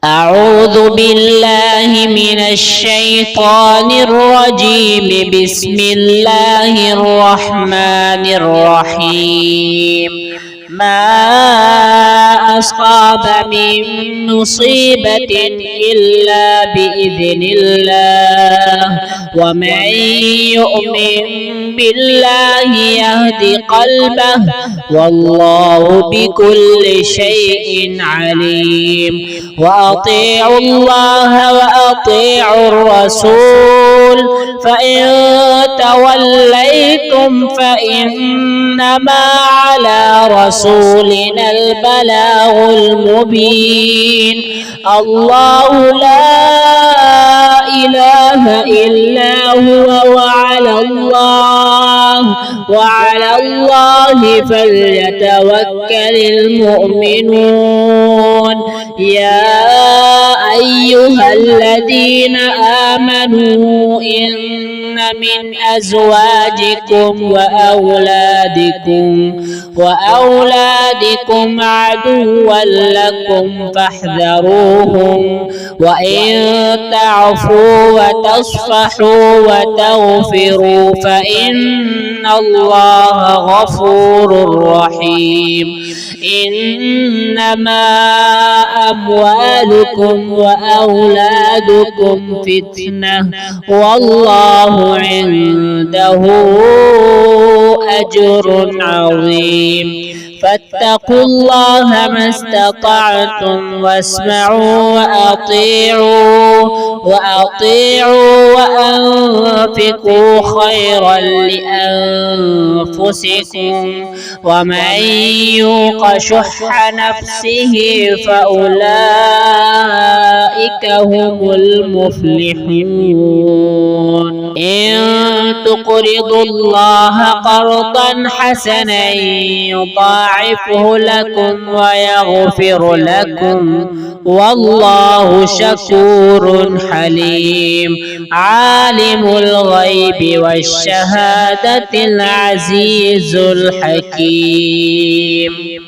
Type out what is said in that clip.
أعوذ بالله من الشيطان الرجيم. بسم الله الرحمن الرحيم. ما أصاب من مصيبة إلا بإذن الله، ومن يؤمن بالله يهد قلبه، والله بكل شيء عليم. وأطيعوا الله وأطيعوا الرسول، فإن توليتم فإنما على رسولنا البلاغ المبين. الله لا إله إلا هو، وعلى الله فليتوكل المؤمنون. يا أيها الذين آمنوا إن من أزواجكم وأولادكم عدوا لكم فاحذروهم، وإن تعفوا وتصفحوا وتغفروا فإن الله غفور رحيم. إنما أموالكم وأولادكم فتنة، والله عنده أجر عظيم. فاتقوا الله ما استطعتم، واسمعوا وأطيعوا وأنفقوا خيرا لأنفسكم، ومن يوق شح نفسه فأولئك هم المفلحون. إن تقرضوا الله قرضا حسنا يضاعفه لكم ويغفر لكم، والله شكور حليم. عالم الغيب والشهادة العزيز الحكيم.